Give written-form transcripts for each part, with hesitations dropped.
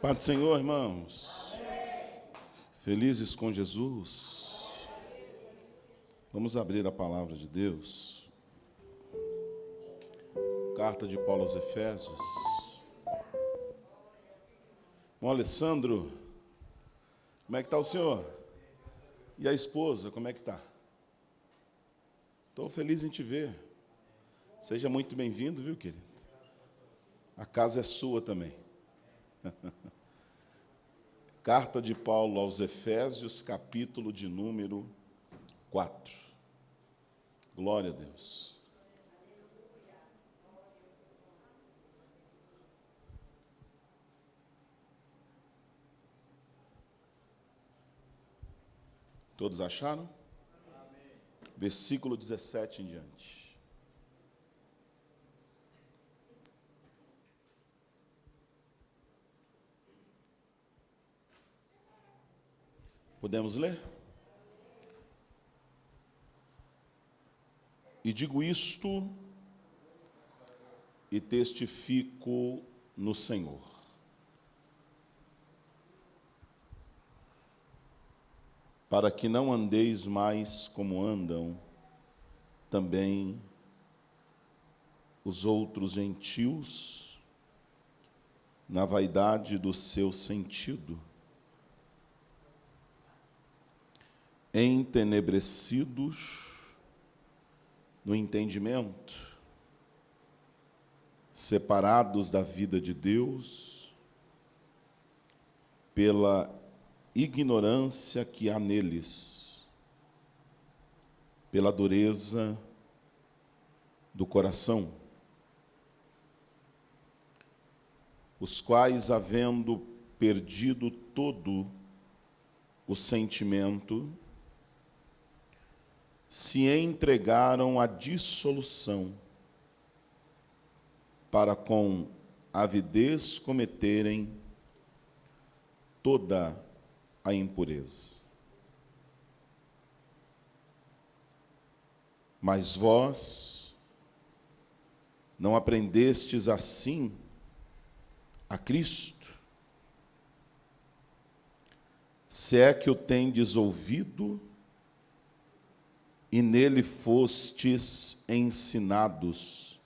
Pai do Senhor, irmãos. Felizes com Jesus. Vamos abrir a palavra de Deus. Carta de Paulo aos Efésios. Bom, Alessandro, como é que está o senhor? E a esposa, como é que está? Estou feliz em te ver. Seja muito bem-vindo, viu, querido? A casa é sua também. Carta de Paulo aos Efésios, capítulo de número 4. Glória a Deus. Todos acharam? Amém. Versículo 17 em diante. Podemos ler? E digo isto e testifico no Senhor, para que não andeis mais como andam também os outros gentios, na vaidade do seu sentido, entenebrecidos no entendimento, separados da vida de Deus, pela ignorância que há neles, pela dureza do coração, os quais, havendo perdido todo o sentimento, se entregaram à dissolução, para com avidez cometerem toda a impureza. Mas vós não aprendestes assim a Cristo, se é que o tendes ouvido e nele fostes ensinados,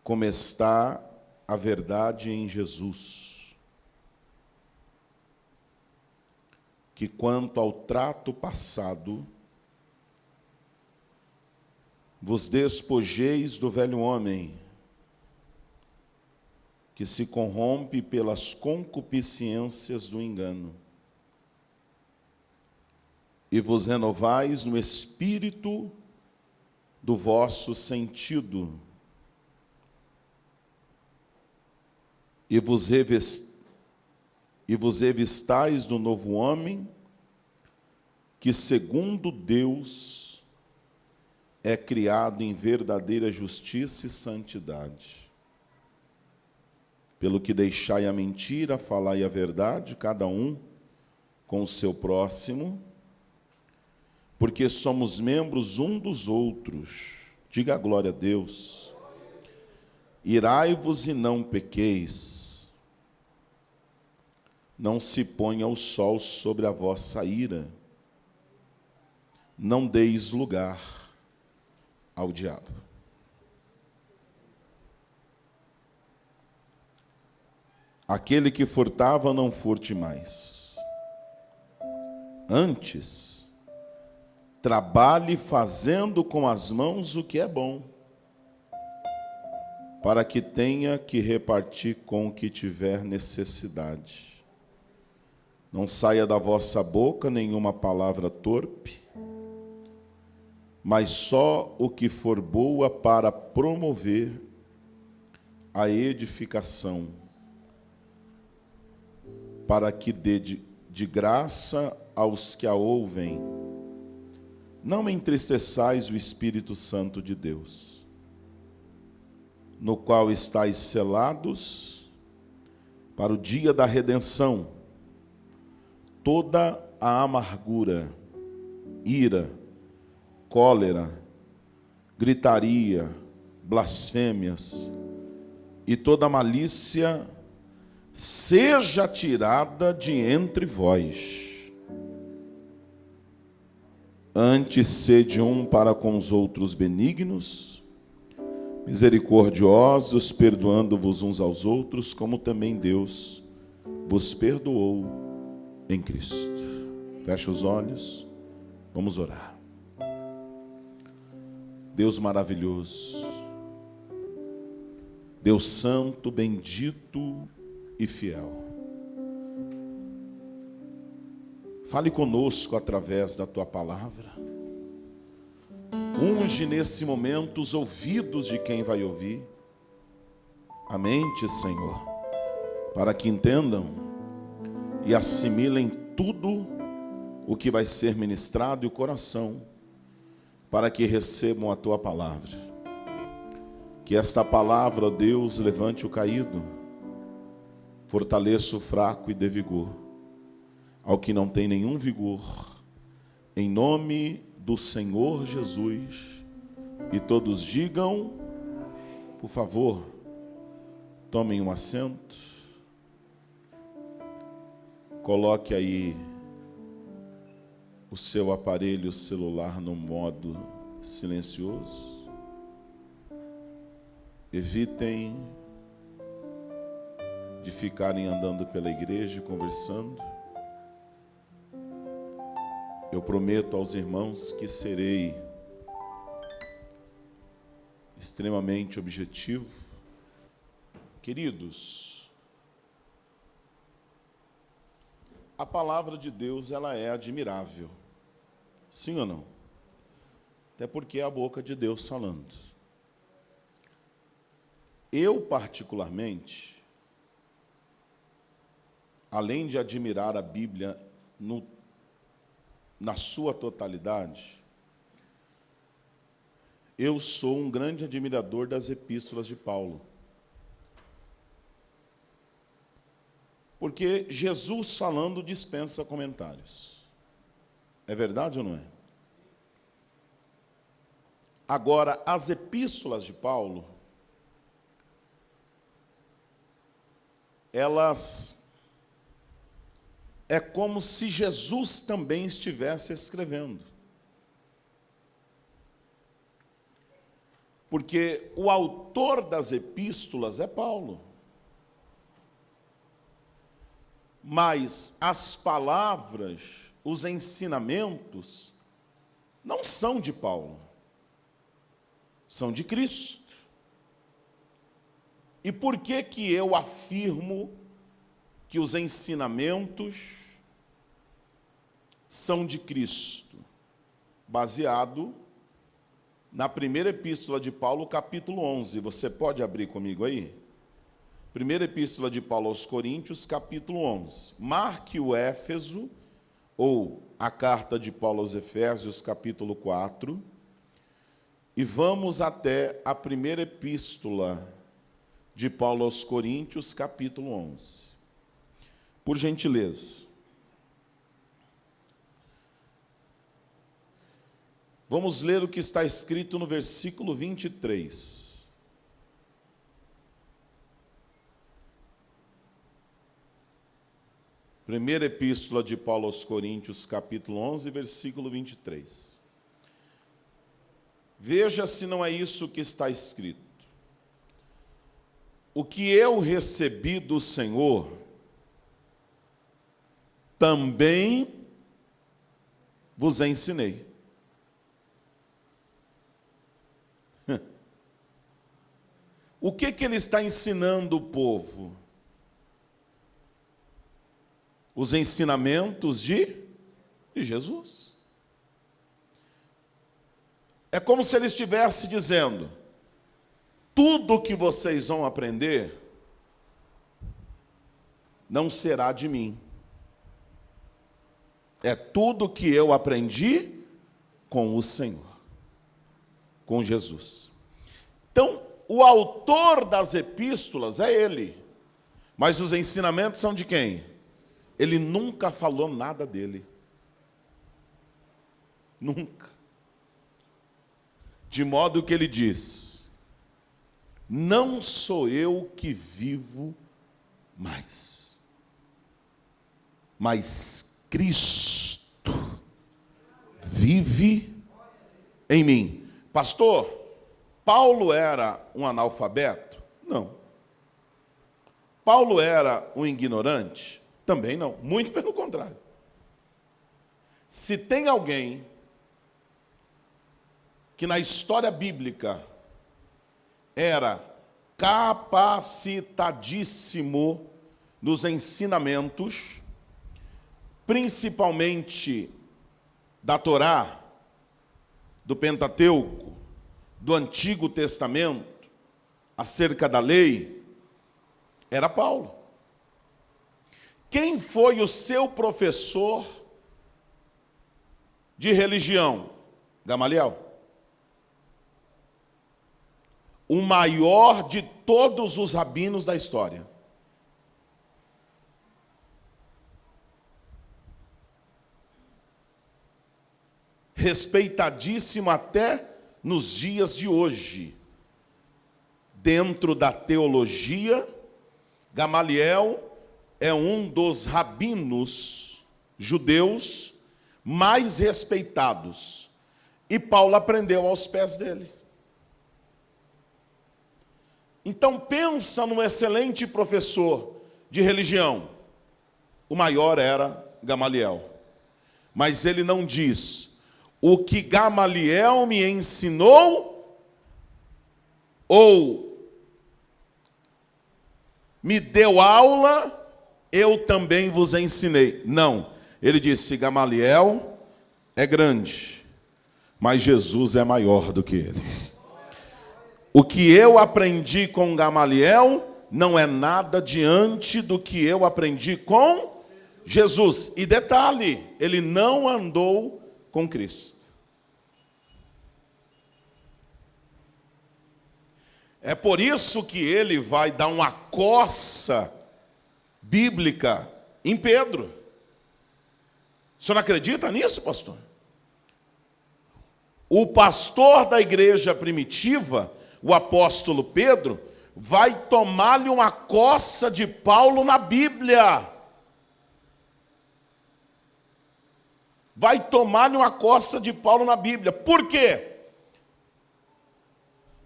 como está a verdade em Jesus, que quanto ao trato passado, vos despojeis do velho homem, que se corrompe pelas concupiscências do engano, e vos renovais no espírito do vosso sentido, e vos revistais do novo homem, que segundo Deus é criado em verdadeira justiça e santidade. Pelo que deixai a mentira, falai a verdade, cada um com o seu próximo, porque somos membros um dos outros. Diga a glória a Deus. Irai-vos e não pequeis. Não se ponha o sol sobre a vossa ira. Não deis lugar ao diabo. Aquele que furtava, não furte mais. Antes, trabalhe fazendo com as mãos o que é bom, para que tenha que repartir com o que tiver necessidade. Não saia da vossa boca nenhuma palavra torpe, mas só o que for boa para promover a edificação, para que dê de graça aos que a ouvem. Não entristeçais o Espírito Santo de Deus, no qual estáis selados para o dia da redenção. Toda a amargura, ira, cólera, gritaria, blasfêmias e toda malícia seja tirada de entre vós. Antes sede um para com os outros benignos, misericordiosos, perdoando-vos uns aos outros, como também Deus vos perdoou em Cristo. Feche os olhos, vamos orar. Deus maravilhoso, Deus santo, bendito e fiel, fale conosco através da Tua palavra. Unge nesse momento os ouvidos de quem vai ouvir, a mente, Senhor, para que entendam e assimilem tudo o que vai ser ministrado, e o coração, para que recebam a Tua palavra. Que esta palavra, ó Deus, levante o caído, fortaleça o fraco e dê vigor ao que não tem nenhum vigor, em nome do Senhor Jesus. E todos digam, por favor, tomem um assento, coloque aí o seu aparelho celular no modo silencioso, evitem de ficarem andando pela igreja e conversando. Eu prometo aos irmãos que serei extremamente objetivo. Queridos, a palavra de Deus, ela é admirável. Sim ou não? Até porque é a boca de Deus falando. Eu, particularmente, além de admirar a Bíblia na sua totalidade, eu sou um grande admirador das epístolas de Paulo. Porque Jesus falando dispensa comentários. É verdade ou não é? Agora, as epístolas de Paulo, elas é como se Jesus também estivesse escrevendo. Porque o autor das epístolas é Paulo. Mas as palavras, os ensinamentos, não são de Paulo. São de Cristo. E por que que eu afirmo que os ensinamentos são de Cristo? Baseado na primeira epístola de Paulo, capítulo 11. Você pode abrir comigo aí? Primeira epístola de Paulo aos Coríntios, capítulo 11. Marque o Éfeso, ou a carta de Paulo aos Efésios, capítulo 4. E vamos até a primeira epístola de Paulo aos Coríntios, capítulo 11. Por gentileza. Vamos ler o que está escrito no versículo 23. Primeira epístola de Paulo aos Coríntios, capítulo 11, versículo 23. Veja se não é isso que está escrito. O que eu recebi do Senhor, também vos ensinei. O que ele está ensinando o povo? Os ensinamentos de Jesus. É como se ele estivesse dizendo: tudo que vocês vão aprender não será de mim. É tudo que eu aprendi com o Senhor, com Jesus. Então, o autor das epístolas é ele. Mas os ensinamentos são de quem? Ele nunca falou nada dele. Nunca. De modo que ele diz: não sou eu que vivo, mais. Mas Cristo vive em mim. Pastor, Paulo era um analfabeto? Não. Paulo era um ignorante? Também não. Muito pelo contrário. Se tem alguém que na história bíblica era capacitadíssimo nos ensinamentos, principalmente da Torá, do Pentateuco, do Antigo Testamento, acerca da lei, era Paulo. Quem foi o seu professor de religião? Gamaliel. O maior de todos os rabinos da história. Respeitadíssimo até nos dias de hoje. Dentro da teologia, Gamaliel é um dos rabinos judeus mais respeitados. E Paulo aprendeu aos pés dele. Então pensa num excelente professor de religião. O maior era Gamaliel. Mas ele não diz: o que Gamaliel me ensinou, ou me deu aula, eu também vos ensinei. Não. Ele disse: Gamaliel é grande, mas Jesus é maior do que ele. O que eu aprendi com Gamaliel não é nada diante do que eu aprendi com Jesus. E detalhe, ele não andou com Cristo. É por isso que ele vai dar uma coça bíblica em Pedro. O senhor não acredita nisso, pastor? O pastor da igreja primitiva, o apóstolo Pedro, vai tomar-lhe uma coça de Paulo na Bíblia. Vai tomar-lhe uma coça de Paulo na Bíblia. Por quê?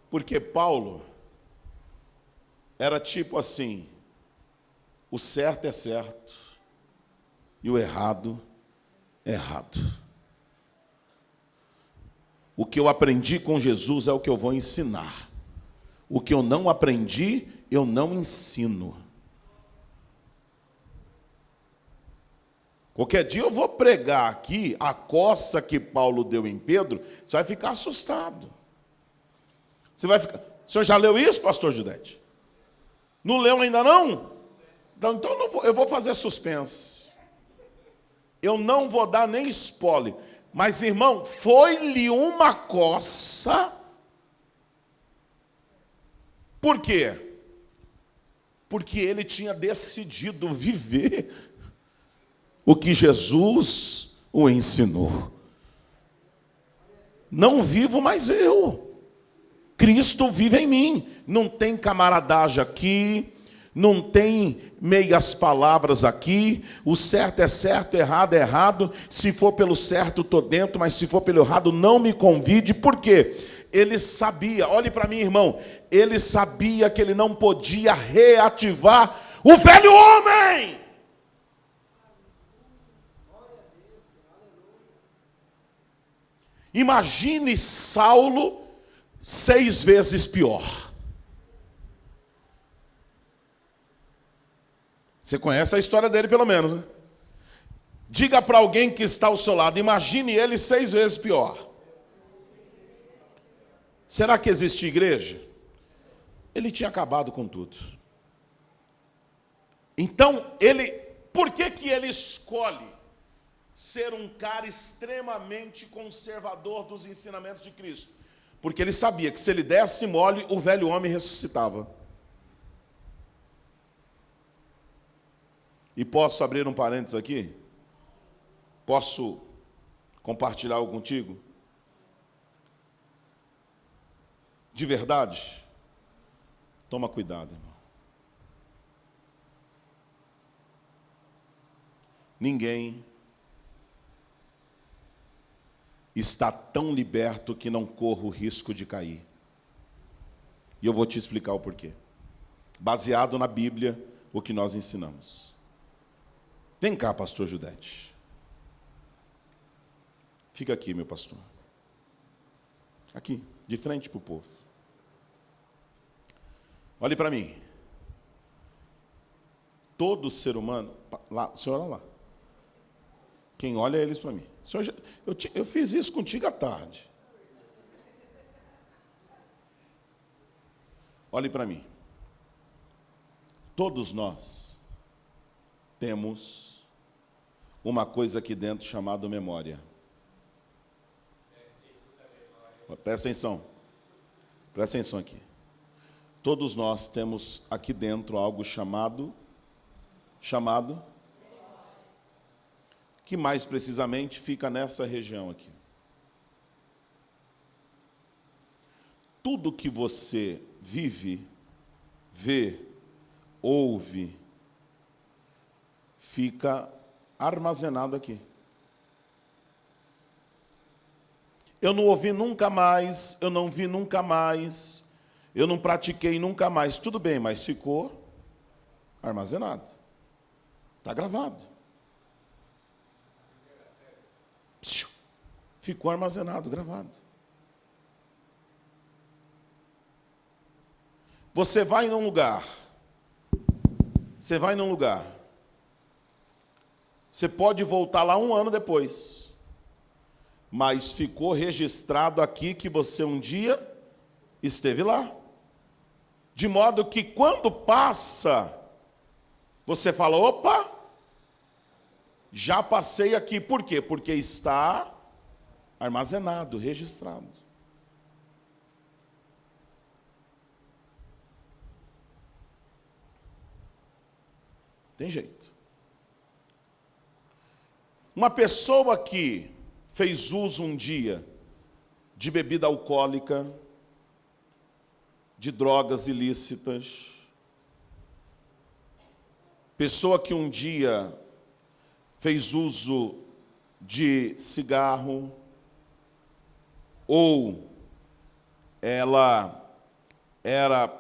Porque Paulo era tipo assim: o certo é certo e o errado é errado. O que eu aprendi com Jesus é o que eu vou ensinar. O que eu não aprendi, eu não ensino. Qualquer dia eu vou pregar aqui a coça que Paulo deu em Pedro, você vai ficar assustado. Você vai ficar... O senhor já leu isso, pastor Judete? Não leu ainda não? Então eu vou fazer suspense. Eu não vou dar nem spoiler. Mas, irmão, foi-lhe uma coça. Por quê? Porque ele tinha decidido viver o que Jesus o ensinou. Não vivo mais eu. Cristo vive em mim. Não tem camaradagem aqui, não tem meias palavras aqui. O certo é certo, errado é errado. Se for pelo certo, estou dentro, mas se for pelo errado, não me convide. Por quê? Ele sabia, olhe para mim, irmão, ele sabia que ele não podia reativar o velho homem. Imagine Saulo 6 vezes pior. Você conhece a história dele pelo menos, né? Diga para alguém que está ao seu lado, imagine ele 6 vezes pior. Será que existe igreja? Ele tinha acabado com tudo. Então, por que ele escolhe ser um cara extremamente conservador dos ensinamentos de Cristo? Porque ele sabia que se ele desse mole, o velho homem ressuscitava. E posso abrir um parênteses aqui? Posso compartilhar algo contigo? De verdade? Toma cuidado, irmão. Ninguém está tão liberto que não corra o risco de cair. E eu vou te explicar o porquê. Baseado na Bíblia, o que nós ensinamos. Vem cá, pastor Judete. Fica aqui, meu pastor. Aqui, de frente para o povo. Olhe para mim. Todo ser humano... Lá, o senhor, olha lá. Quem olha é eles para mim. Senhor, eu fiz isso contigo à tarde. Olhe para mim. Todos nós temos uma coisa aqui dentro chamada memória. Presta atenção. Presta atenção aqui. Todos nós temos aqui dentro algo chamado, que mais precisamente fica nessa região aqui. Tudo que você vive, vê, ouve, fica armazenado aqui. Eu não ouvi nunca mais, eu não vi nunca mais, eu não pratiquei nunca mais. Tudo bem, mas ficou armazenado. Está gravado. Ficou armazenado, gravado. Você vai num lugar. Você pode voltar lá 1 ano depois. Mas ficou registrado aqui que você um dia esteve lá. De modo que quando passa, você fala, opa, já passei aqui. Por quê? Porque está armazenado, registrado. Tem jeito. Uma pessoa que fez uso um dia de bebida alcoólica, de drogas ilícitas, pessoa que um dia fez uso de cigarro, ou ela era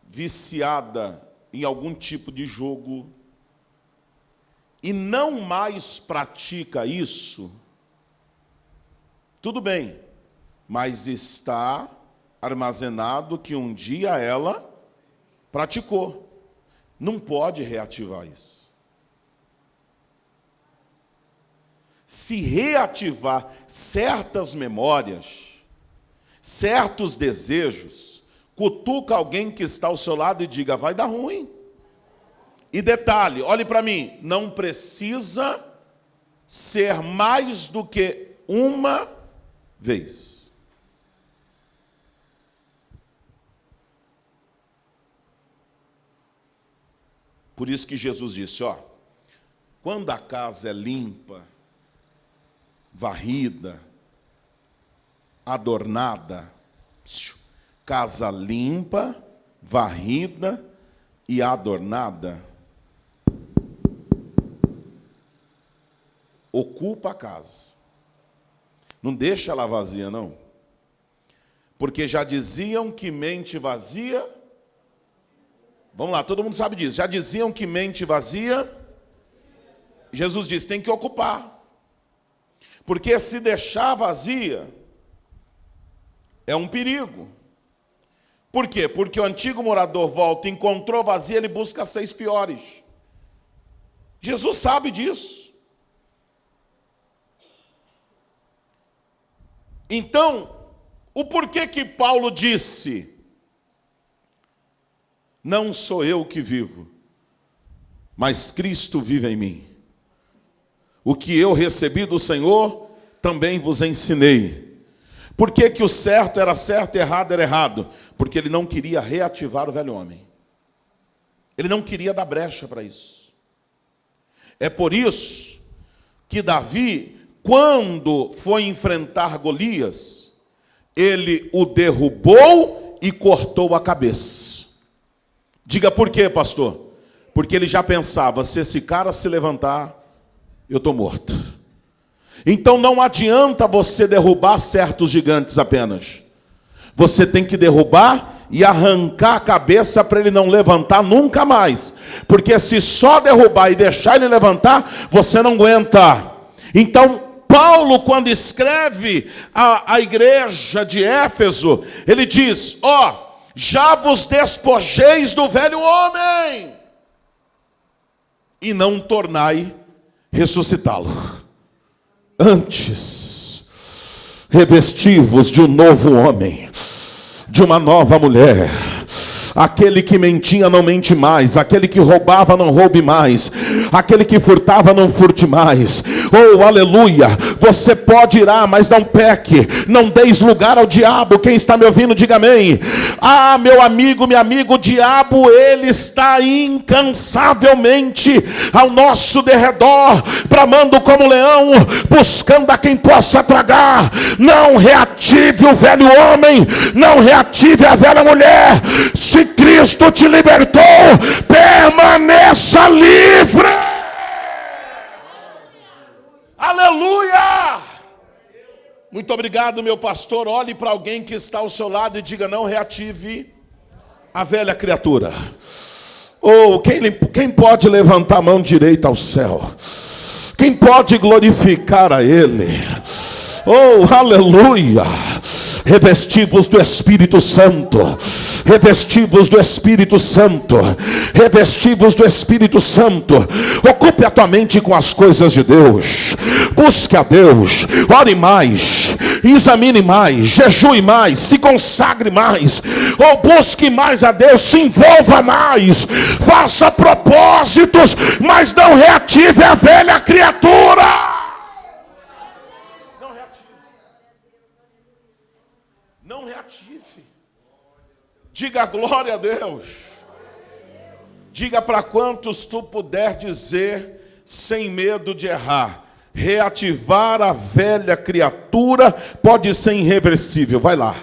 viciada em algum tipo de jogo, e não mais pratica isso, tudo bem, mas está armazenado que um dia ela praticou. Não pode reativar isso. Se reativar certas memórias, certos desejos, cutuca alguém que está ao seu lado e diga, vai dar ruim. E detalhe, olhe para mim, não precisa ser mais do que uma vez. Por isso que Jesus disse, quando a casa é limpa, varrida, adornada, casa limpa, varrida e adornada, ocupa a casa. Não deixa ela vazia, não. Porque já diziam que mente vazia... Vamos lá, todo mundo sabe disso. Já diziam que mente vazia... Jesus disse, tem que ocupar. Porque se deixar vazia, é um perigo. Por quê? Porque o antigo morador volta, encontrou vazia, ele busca 6 piores. Jesus sabe disso. Então, o porquê que Paulo disse, não sou eu que vivo, mas Cristo vive em mim. O que eu recebi do Senhor, também vos ensinei. Por que que o certo era certo e errado era errado? Porque ele não queria reativar o velho homem. Ele não queria dar brecha para isso. É por isso que Davi, quando foi enfrentar Golias, ele o derrubou e cortou a cabeça. Diga por quê, pastor? Porque ele já pensava, se esse cara se levantar, eu estou morto. Então não adianta você derrubar certos gigantes apenas. Você tem que derrubar e arrancar a cabeça para ele não levantar nunca mais. Porque se só derrubar e deixar ele levantar, você não aguenta. Então, Paulo, quando escreve a igreja de Éfeso, ele diz: já vos despojeis do velho homem, e não tornai ressuscitá-lo. Antes, revesti-vos de um novo homem, de uma nova mulher. Aquele que mentia não mente mais, aquele que roubava não roube mais, aquele que furtava não furte mais. Oh, aleluia! Você pode ir, mas não peque, não deis lugar ao diabo. Quem está me ouvindo, diga amém. Meu amigo, meu amigo, o diabo, ele está incansavelmente ao nosso derredor, bramando como leão, buscando a quem possa tragar. Não reative o velho homem, não reative a velha mulher. Se Cristo te libertou, permaneça livre. Aleluia! Muito obrigado, meu pastor. Olhe para alguém que está ao seu lado e diga: não reative a velha criatura. Quem pode levantar a mão direita ao céu? Quem pode glorificar a Ele? Aleluia! Revesti-vos do Espírito Santo. Revesti-vos do Espírito Santo. Revesti-vos do Espírito Santo. Ocupe a tua mente com as coisas de Deus. Busque a Deus. Ore mais. Examine mais. Jejue mais. Se consagre mais. Busque mais a Deus. Se envolva mais. Faça propósitos, mas não reative a velha criatura. Não reative. Diga glória a Deus. Diga para quantos tu puder dizer, sem medo de errar: reativar a velha criatura pode ser irreversível. Vai lá.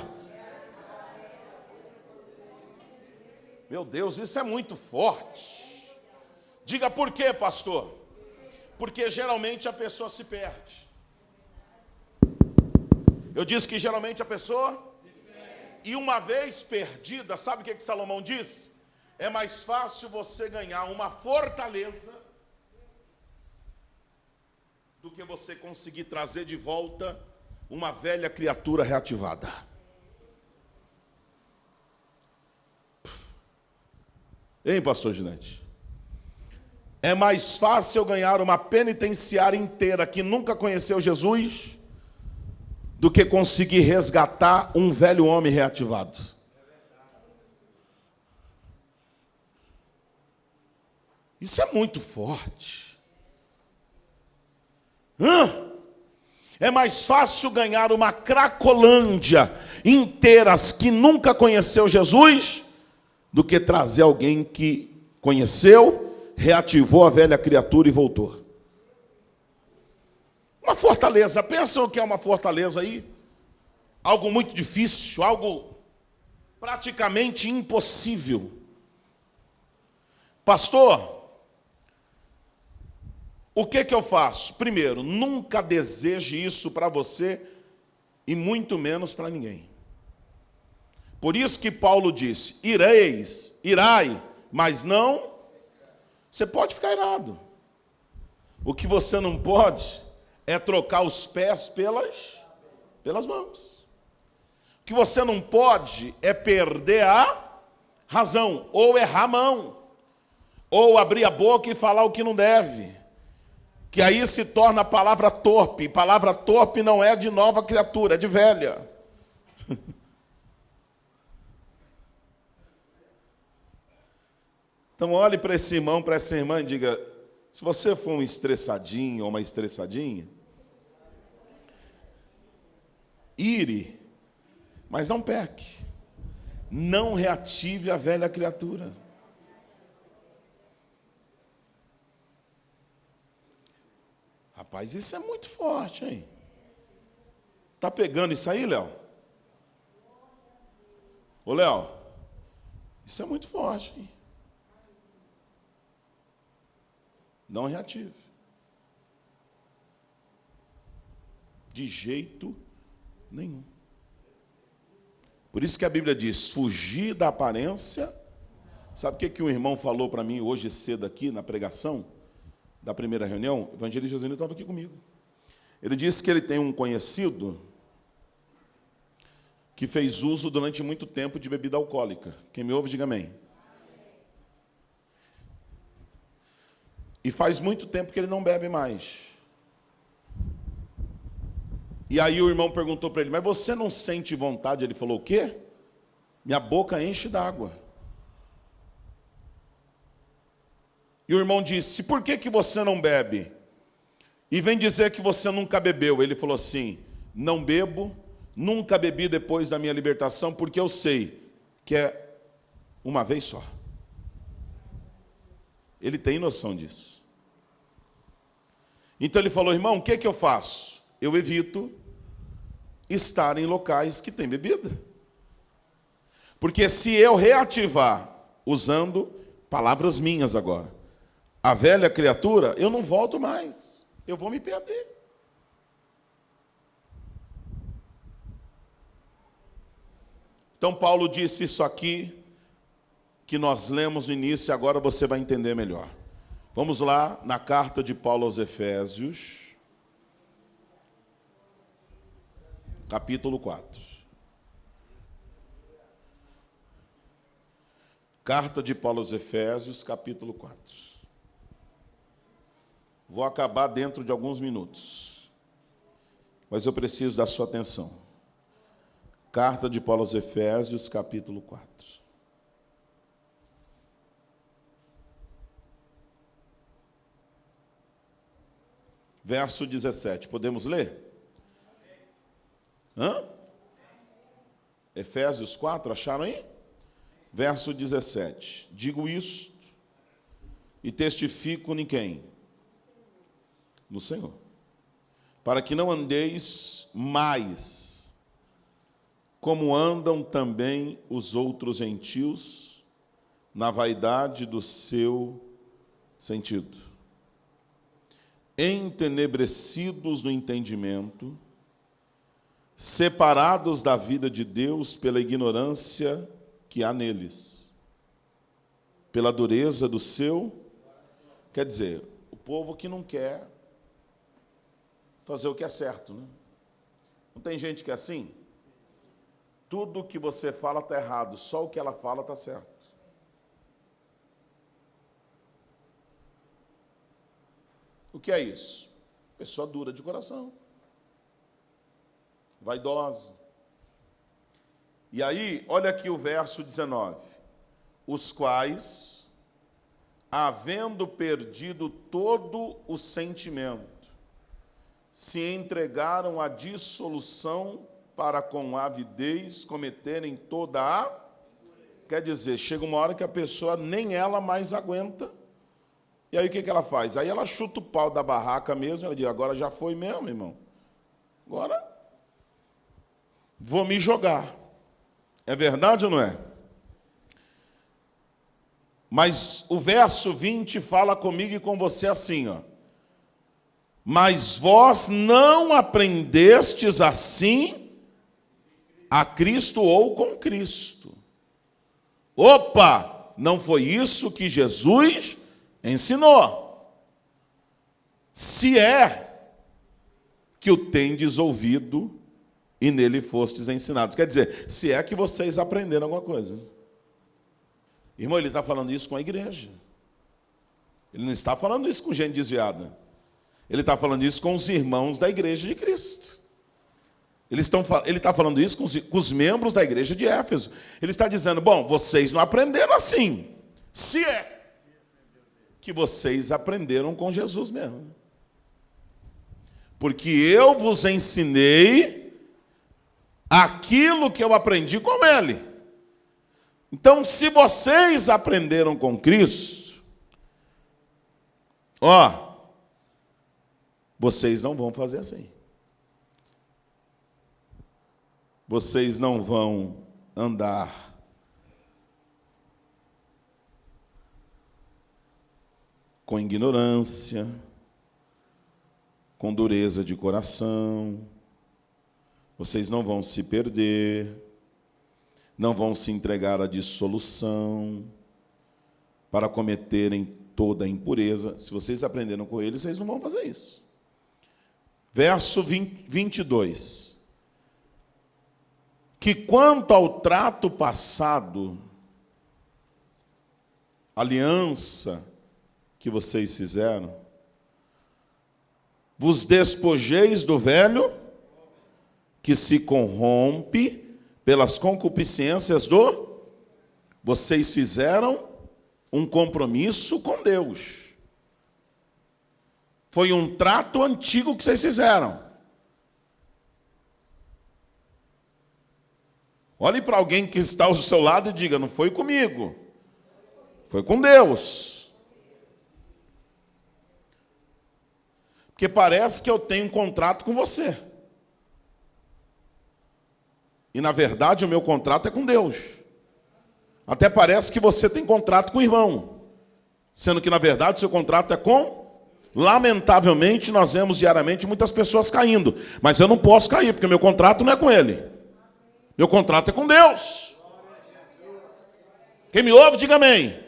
Meu Deus, isso é muito forte. Diga por quê, pastor? Porque geralmente a pessoa se perde. Eu disse que geralmente a pessoa... E uma vez perdida, sabe o que Salomão diz? É mais fácil você ganhar uma fortaleza do que você conseguir trazer de volta uma velha criatura reativada. Hein, pastor Ginete? É mais fácil ganhar uma penitenciária inteira que nunca conheceu Jesus do que conseguir resgatar um velho homem reativado. Isso é muito forte. É mais fácil ganhar uma Cracolândia inteira que nunca conheceu Jesus do que trazer alguém que conheceu, reativou a velha criatura e voltou. Uma fortaleza, pensam que é uma fortaleza aí? Algo muito difícil, algo praticamente impossível. Pastor, o que eu faço? Primeiro, nunca deseje isso para você e muito menos para ninguém. Por isso que Paulo disse: irai, mas não... Você pode ficar irado. O que você não pode é trocar os pés pelas mãos. O que você não pode é perder a razão, ou errar a mão, ou abrir a boca e falar o que não deve, que aí se torna a palavra torpe. Palavra torpe não é de nova criatura, é de velha. Então olhe para esse irmão, para essa irmã e diga: se você for um estressadinho ou uma estressadinha, ire, mas não peque. Não reative a velha criatura. Rapaz, isso é muito forte, hein? Tá pegando isso aí, Léo? Ô, Léo, isso é muito forte, hein? Não reative. De jeito nenhum. Por isso que a Bíblia diz, fugir da aparência. Sabe o que um irmão falou para mim hoje cedo aqui, na pregação da primeira reunião? O evangelista Josinho estava aqui comigo. Ele disse que ele tem um conhecido que fez uso durante muito tempo de bebida alcoólica. Quem me ouve, diga amém. E faz muito tempo que ele não bebe mais. E aí o irmão perguntou para ele, mas você não sente vontade? Ele falou, o quê? Minha boca enche d'água. E o irmão disse, por que você não bebe? E vem dizer que você nunca bebeu. Ele falou assim, não bebo, nunca bebi depois da minha libertação, porque eu sei que é uma vez só. Ele tem noção disso. Então ele falou, irmão, o que eu faço? Eu evito estar em locais que tem bebida. Porque se eu reativar, usando palavras minhas agora, a velha criatura, eu não volto mais. Eu vou me perder. Então Paulo disse isso aqui, que nós lemos no início, e agora você vai entender melhor. Vamos lá, na carta de Paulo aos Efésios, capítulo 4. Carta de Paulo aos Efésios, capítulo 4. Vou acabar dentro de alguns minutos, mas eu preciso da sua atenção. Carta de Paulo aos Efésios, capítulo 4. Verso 17. Podemos ler? Efésios 4, acharam aí? Verso 17. Digo isto e testifico em quem? No Senhor. Para que não andeis mais como andam também os outros gentios na vaidade do seu sentido, entenebrecidos no entendimento, separados da vida de Deus pela ignorância que há neles, pela dureza do seu, quer dizer, o povo que não quer fazer o que é certo, né? Não tem gente que é assim? Tudo que você fala está errado, só o que ela fala está certo. O que é isso? Pessoa dura de coração, vaidosa. E aí, olha aqui o verso 19. Os quais, havendo perdido todo o sentimento, se entregaram à dissolução para com avidez cometerem toda a... Quer dizer, chega uma hora que a pessoa nem ela mais aguenta. E aí o que ela faz? Aí ela chuta o pau da barraca mesmo, ela diz, agora já foi mesmo, irmão. Agora vou me jogar. É verdade ou não é? Mas o verso 20 fala comigo e com você assim, ó. Mas vós não aprendestes assim a Cristo ou com Cristo. Opa! Não foi isso que Jesus ensinou. Se é que o tendes ouvido e nele fostes ensinados. Quer dizer, se é que vocês aprenderam alguma coisa. Irmão, ele está falando isso com a igreja. Ele não está falando isso com gente desviada. Ele está falando isso com os irmãos da igreja de Cristo. Ele está falando isso com os membros da igreja de Éfeso. Ele está dizendo, bom, vocês não aprenderam assim. Se é que vocês aprenderam com Jesus mesmo. Porque eu vos ensinei aquilo que eu aprendi com ele. Então, se vocês aprenderam com Cristo, vocês não vão fazer assim. Vocês não vão andar com ignorância, com dureza de coração, Vocês não vão se perder, não vão se entregar à dissolução, para cometerem toda a impureza. Se vocês aprenderam com ele, vocês não vão fazer isso. Verso 22. Que quanto ao trato passado, aliança que vocês fizeram, vos despojeis do velho, que se corrompe pelas concupiscências do... Vocês fizeram um compromisso com Deus. Foi um trato antigo que vocês fizeram. Olhe para alguém que está ao seu lado e diga: não foi comigo, foi com Deus. Porque parece que eu tenho um contrato com você. E na verdade o meu contrato é com Deus. Até parece que você tem contrato com o irmão, sendo que na verdade o seu contrato é com... Lamentavelmente nós vemos diariamente muitas pessoas caindo, mas eu não posso cair, porque meu contrato não é com ele. Meu contrato é com Deus. Quem me ouve, diga amém.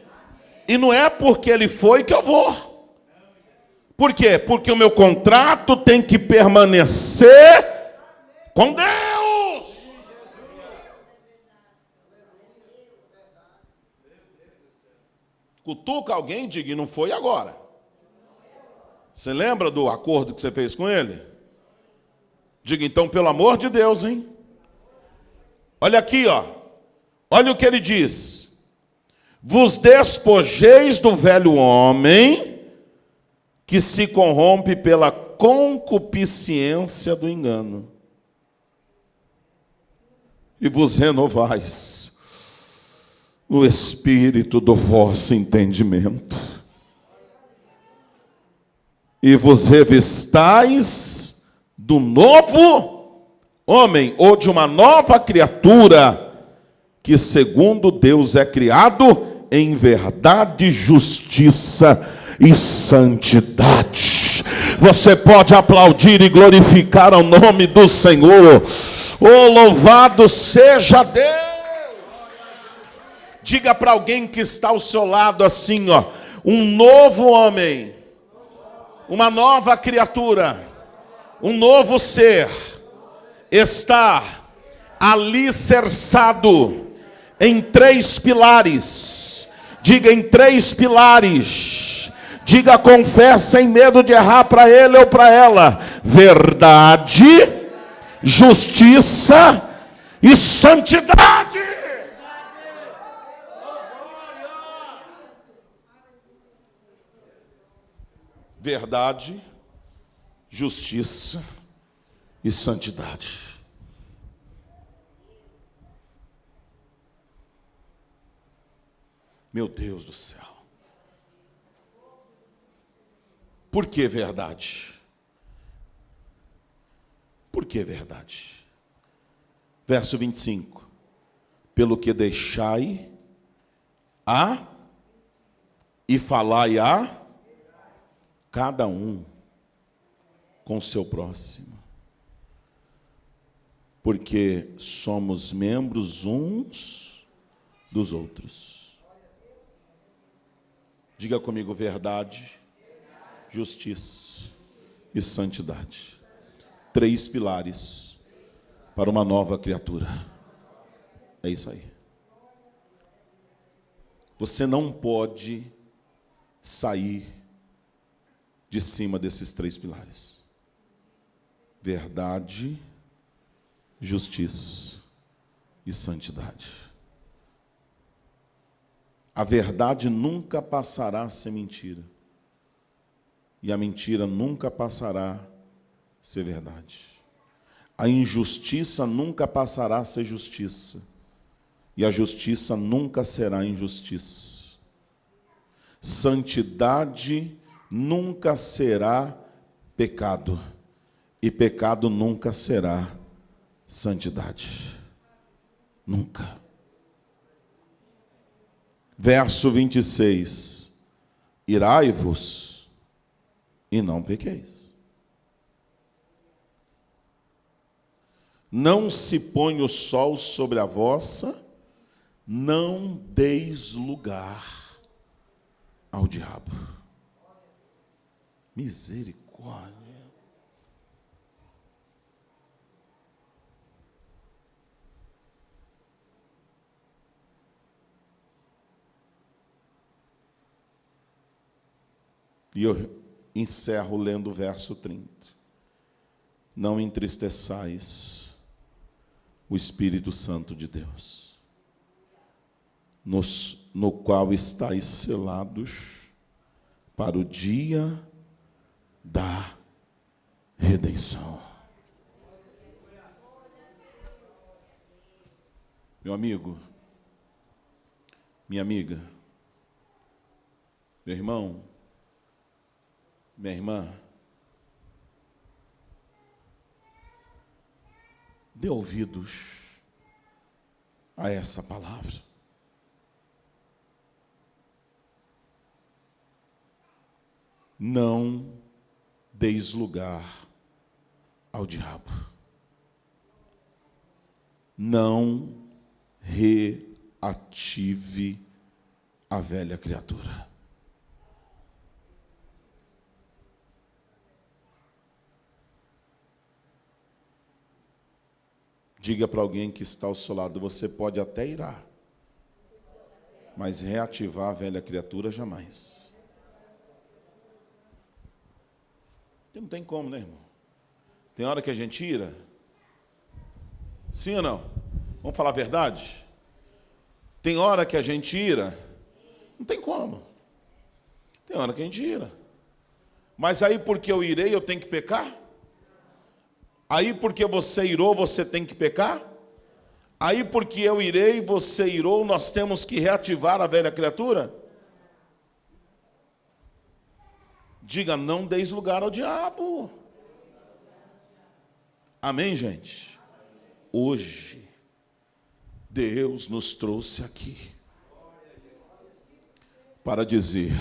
E não é porque ele foi que eu vou. Por quê? Porque o meu contrato tem que permanecer com Deus. Cutuca alguém e diga: não foi agora. Você lembra do acordo que você fez com ele? Diga então, pelo amor de Deus, hein? Olha aqui, ó. Olha o que ele diz. Vos despojeis do velho homem, que se corrompe pela concupiscência do engano, e vos renovais no espírito do vosso entendimento, e vos revistais do novo homem, ou de uma nova criatura, que segundo Deus é criado em verdade, justiça e santidade. Você pode aplaudir e glorificar ao nome do Senhor. Oh, louvado seja Deus! Diga para alguém que está ao seu lado assim, ó: um novo homem, uma nova criatura, um novo ser está alicerçado em 3 pilares. Diga: em 3 pilares. Diga com fé, sem medo de errar para ele ou para ela: verdade, justiça e santidade. Verdade, justiça e santidade. Meu Deus do céu. Por que verdade? Por que verdade? Verso 25. Pelo que deixai e falai a cada um com seu próximo, porque somos membros uns dos outros. Diga comigo: verdade, justiça e santidade. 3 pilares para uma nova criatura. É isso aí. Você não pode sair de cima desses 3 pilares: verdade, justiça e santidade. A verdade nunca passará a ser mentira, e a mentira nunca passará a ser verdade. A injustiça nunca passará a ser justiça, e a justiça nunca será injustiça. Santidade nunca será pecado, e pecado nunca será santidade. Nunca. Verso 26. Irai-vos e não pequeis. não se põe o sol sobre a vossa, não deis lugar ao diabo. Misericórdia. E eu encerro lendo o verso 30. Não entristeçais o Espírito Santo de Deus, no qual estáis selados para o dia da redenção. Meu amigo, minha amiga, meu irmão, minha irmã, dê ouvidos a essa palavra. Não deis lugar ao diabo. Não reative a velha criatura. Diga para alguém que está ao seu lado, você pode até irar, mas reativar a velha criatura jamais. Não tem como, né, irmão? Tem hora que a gente ira? Sim ou não? Vamos falar a verdade? Tem hora que a gente ira? Não tem como. Tem hora que a gente ira. Mas aí porque eu irei, eu tenho que pecar? Aí porque você irou, você tem que pecar? Aí porque eu irei, você irou, nós temos que reativar a velha criatura? Diga, não deis lugar ao diabo. Amém, gente? Hoje, Deus nos trouxe aqui para dizer: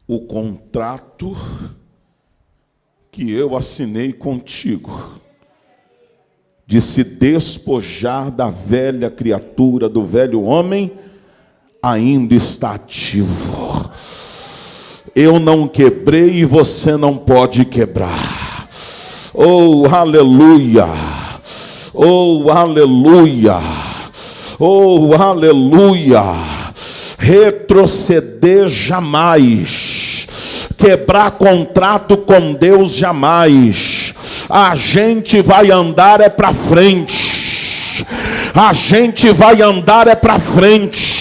o contrato que eu assinei contigo, de se despojar da velha criatura, do velho homem, ainda está ativo. Eu não quebrei e você não pode quebrar. Oh, aleluia! Oh, aleluia! Oh, aleluia! Retroceder jamais. Quebrar contrato com Deus jamais. A gente vai andar é para frente. A gente vai andar é para frente.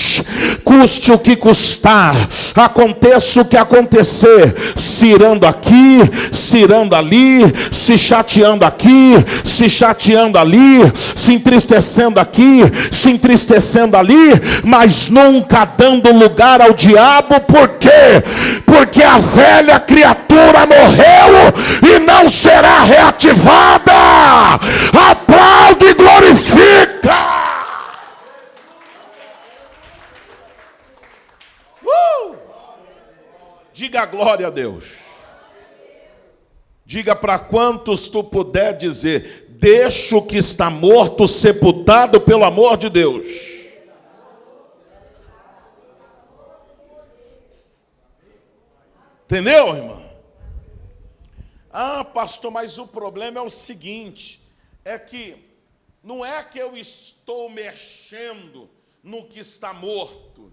Custe o que custar, aconteça o que acontecer, se irando aqui, se irando ali, se chateando aqui, se chateando ali, se entristecendo aqui, se entristecendo ali, mas nunca dando lugar ao diabo. Por quê? Porque a velha criatura morreu e não será reativada. Aplaude e glorifica. Diga glória a Deus. Diga para quantos tu puder dizer: deixa o que está morto sepultado pelo amor de Deus. Entendeu, irmão? Ah, pastor, mas o problema é o seguinte: é que não é que eu estou mexendo no que está morto,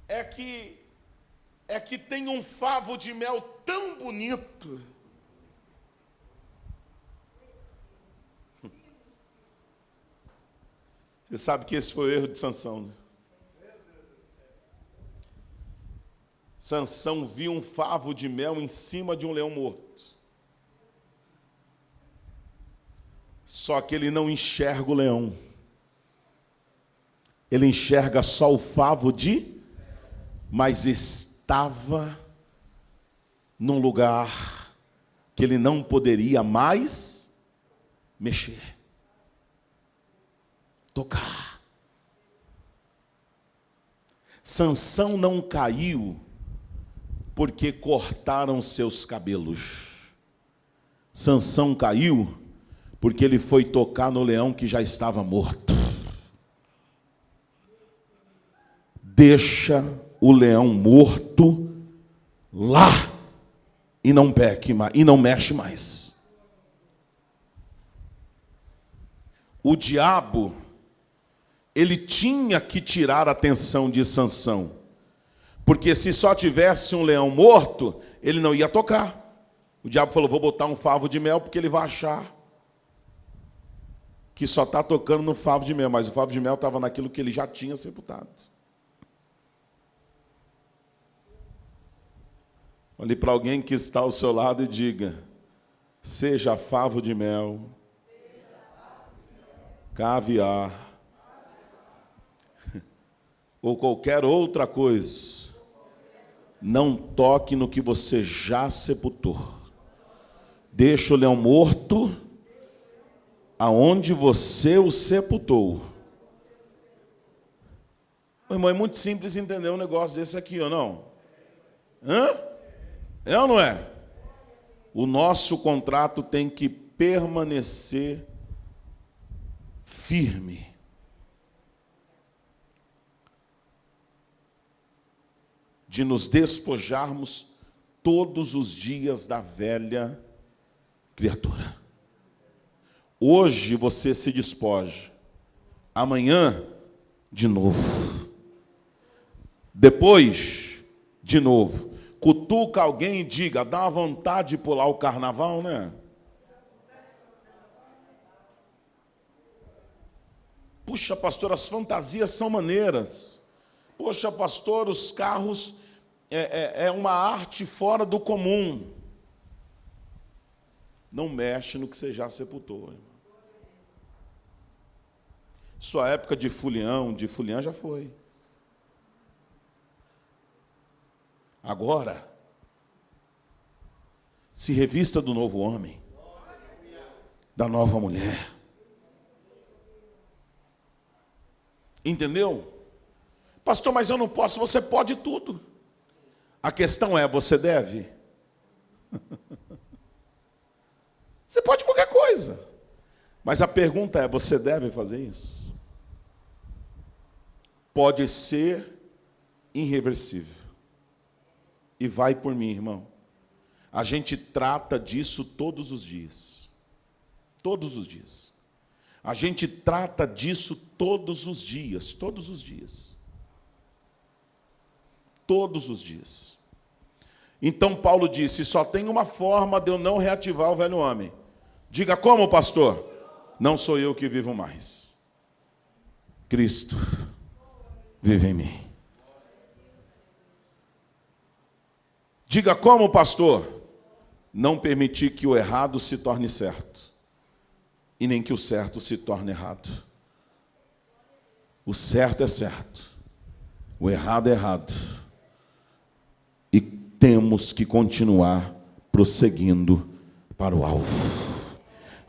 é que tem um favo de mel tão bonito. Você sabe que esse foi o erro de Sansão, né? Sansão viu um favo de mel em cima de um leão morto. Só que ele não enxerga o leão. Ele enxerga só o favo mas estava num lugar que ele não poderia mais mexer, tocar. Sansão não caiu porque cortaram seus cabelos. Sansão caiu porque ele foi tocar no leão que já estava morto. Deixa o leão morto lá e não peque mais, e não mexe mais. O diabo, ele tinha que tirar a atenção de Sansão, porque se só tivesse um leão morto, ele não ia tocar. O diabo falou: vou botar um favo de mel, porque ele vai achar que só está tocando no favo de mel, mas o favo de mel estava naquilo que ele já tinha sepultado. Olhe para alguém que está ao seu lado e diga: seja favo de mel, caviar, ou qualquer outra coisa, não toque no que você já sepultou. Deixa o leão morto aonde você o sepultou. Irmão, é muito simples entender um negócio desse aqui, ou não? É ou não é? O nosso contrato tem que permanecer firme. De nos despojarmos todos os dias da velha criatura. Hoje você se despoja, amanhã de novo, depois de novo. Cutuca alguém e diga: dá uma vontade de pular o carnaval, né? Puxa, pastor, as fantasias são maneiras. Poxa, pastor, os carros é uma arte fora do comum. Não mexe no que você já sepultou, irmão. Sua época de fulião já foi. Agora, se revista do novo homem, da nova mulher. Entendeu? Pastor, mas eu não posso. Você pode tudo. A questão é: você deve? Você pode qualquer coisa. Mas a pergunta é: você deve fazer isso? Pode ser irreversível. E vai por mim, irmão. A gente trata disso todos os dias. Todos os dias. A gente trata disso todos os dias. Todos os dias. Todos os dias. Então Paulo disse: só tem uma forma de eu não reativar o velho homem. Diga: como, pastor? Não sou eu que vivo mais. Cristo vive em mim. Diga: como, pastor? Não permitir que o errado se torne certo, e nem que o certo se torne errado. O certo é certo, o errado é errado. E temos que continuar prosseguindo para o alvo.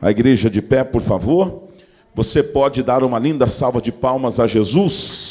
A igreja de pé, por favor. Você pode dar uma linda salva de palmas a Jesus?